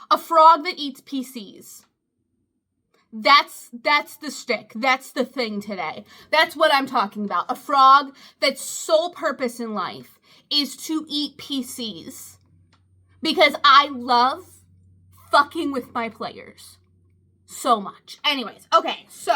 A frog that eats PCs. That's the shtick. That's the thing today. That's what I'm talking about. A frog that's sole purpose in life is to eat PCs. Because I love fucking with my players so much. Anyways, okay, so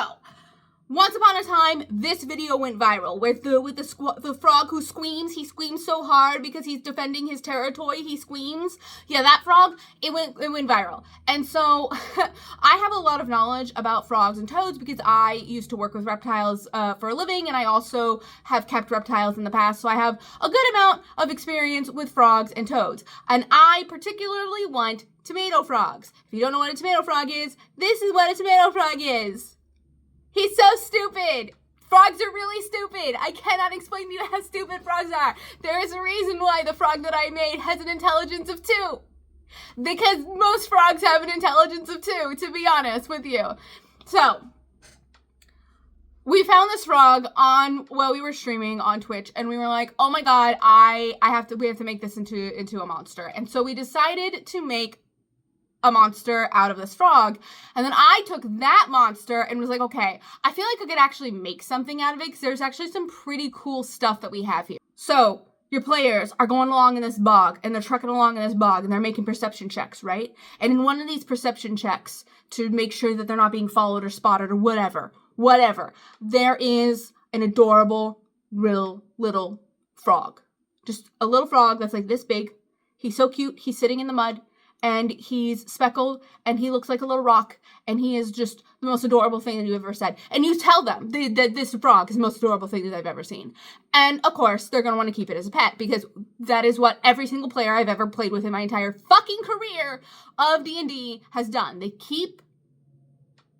once upon a time, this video went viral with the frog who screams. He screams so hard because he's defending his territory. He screams. Yeah, that frog, it went viral. And so I have a lot of knowledge about frogs and toads because I used to work with reptiles for a living, and I also have kept reptiles in the past. So I have a good amount of experience with frogs and toads. And I particularly want tomato frogs. If you don't know what a tomato frog is, this is what a tomato frog is. He's so stupid. Frogs are really stupid. I cannot explain to you how stupid frogs are. There is a reason why the frog that I made has an intelligence of 2. Because most frogs have an intelligence of 2, to be honest with you. So, we found this frog while we were streaming on Twitch, and we were like, oh my god, we have to make this into a monster. And so we decided to make a monster out of this frog. And then I took that monster and was like, okay, I feel like I could actually make something out of it because there's actually some pretty cool stuff that we have here. So your players are going along in this bog, and they're trekking along in this bog, and they're making perception checks, right? And in one of these perception checks, to make sure that they're not being followed or spotted or whatever, there is an adorable, real little frog. Just a little frog that's like this big. He's so cute. He's sitting in the mud. And he's speckled, and he looks like a little rock, and he is just the most adorable thing that you've ever said. And you tell them that this frog is the most adorable thing that I've ever seen. And, of course, they're going to want to keep it as a pet, because that is what every single player I've ever played with in my entire fucking career of D&D has done. They keep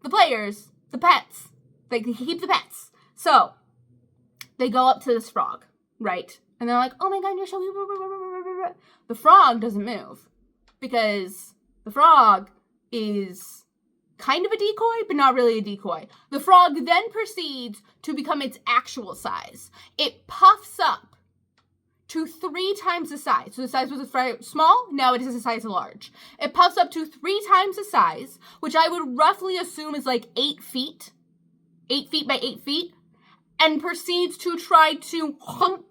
the players, the pets. They keep the pets. So, they go up to this frog, right? And they're like, oh my god, you're so... The frog doesn't move. Because the frog is kind of a decoy, but not really a decoy. The frog then proceeds to become its actual size. It puffs up to 3 times the size. So the size was small, now it is the size of large. It puffs up to 3 times the size, which I would roughly assume is like 8 feet. 8 feet by 8 feet. And proceeds to try to hump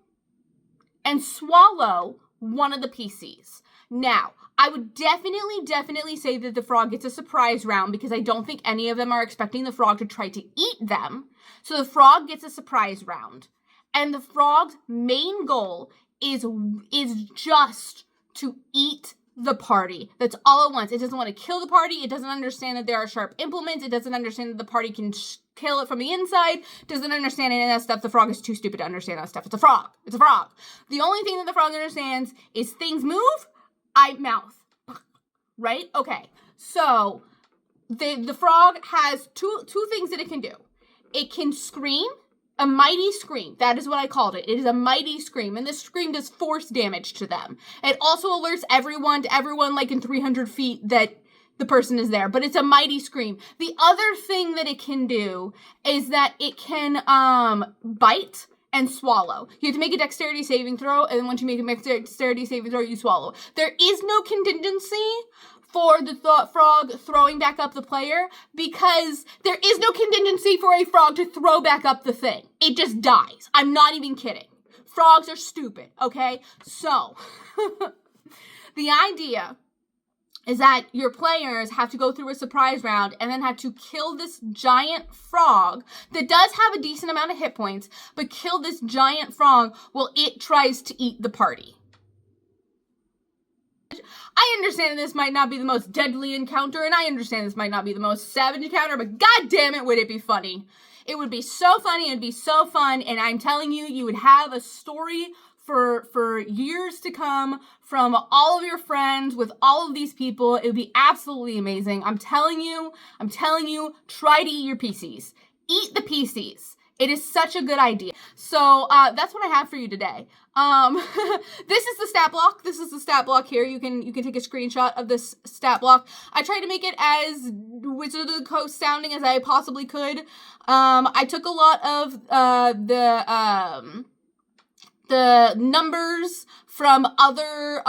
and swallow one of the PCs. Now, I would definitely say that the frog gets a surprise round because I don't think any of them are expecting the frog to try to eat them. So the frog gets a surprise round. And the frog's main goal is just to eat the party. That's all it wants. It doesn't want to kill the party. It doesn't understand that there are sharp implements. It doesn't understand that the party can kill it from the inside. Doesn't understand any of that stuff. The frog is too stupid to understand that stuff. It's a frog. It's a frog. The only thing that the frog understands is things move, mouth. Right? Okay. So the frog has two things that it can do. It can scream, a mighty scream. That is what I called it. It is a mighty scream, and this scream does force damage to them. It also alerts everyone like in 300 feet that the person is there, but it's a mighty scream. The other thing that it can do is that it can bite and swallow. You have to make a dexterity saving throw, and then once you make a dexterity saving throw, you swallow. There is no contingency for the frog throwing back up the player, because there is no contingency for a frog to throw back up the thing. It just dies. I'm not even kidding. Frogs are stupid, okay? So, the idea is that your players have to go through a surprise round and then have to kill this giant frog that does have a decent amount of hit points, but kill this giant frog while it tries to eat the party. I understand this might not be the most deadly encounter, and I understand this might not be the most savage encounter, but god damn it, would it be funny. It would be so funny, it would be so fun, and I'm telling you, you would have a story for years to come from all of your friends with all of these people. It would be absolutely amazing. I'm telling you, try to eat your PCs. Eat the PCs. It is such a good idea. So that's what I have for you today. This is the stat block. This is the stat block here. You can take a screenshot of this stat block. I tried to make it as Wizard of the Coast sounding as I possibly could. I took a lot of the numbers from other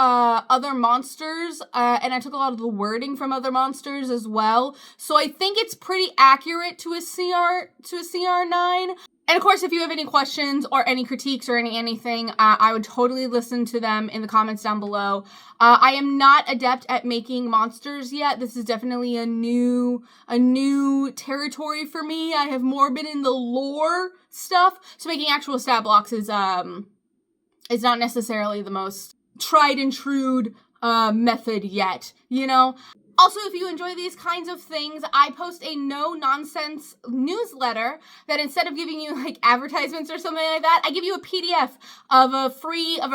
monsters, and I took a lot of the wording from other monsters as well. So I think it's pretty accurate to a CR9. And of course, if you have any questions or any critiques or anything, I would totally listen to them in the comments down below. I am not adept at making monsters yet. This is definitely a new territory for me. I have more been in the lore stuff, so making actual stat blocks is not necessarily the most tried and true method yet, you know? Also, if you enjoy these kinds of things, I post a no-nonsense newsletter that instead of giving you like advertisements or something like that, I give you a PDF of a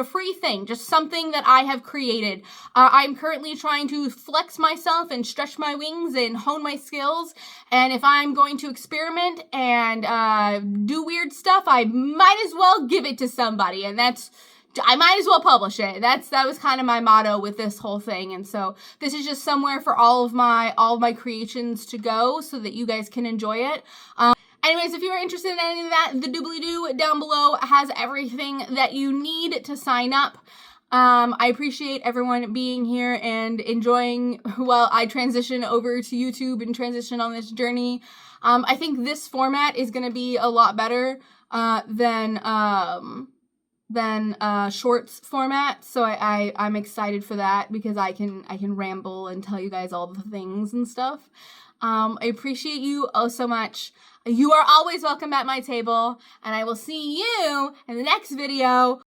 free thing, just something that I have created. I'm currently trying to flex myself and stretch my wings and hone my skills. And if I'm going to experiment and do weird stuff, I might as well give it to somebody. And I might as well publish it. That was kind of my motto with this whole thing. And so this is just somewhere for all of my creations to go so that you guys can enjoy it. Anyways, if you are interested in any of that, the doobly-doo down below has everything that you need to sign up. I appreciate everyone being here and enjoying while I transition over to YouTube and transition on this journey. I think this format is going to be a lot better than shorts format, so I'm excited for that because I can ramble and tell you guys all the things and stuff. I appreciate you oh so much. You are always welcome at my table, and I will see you in the next video.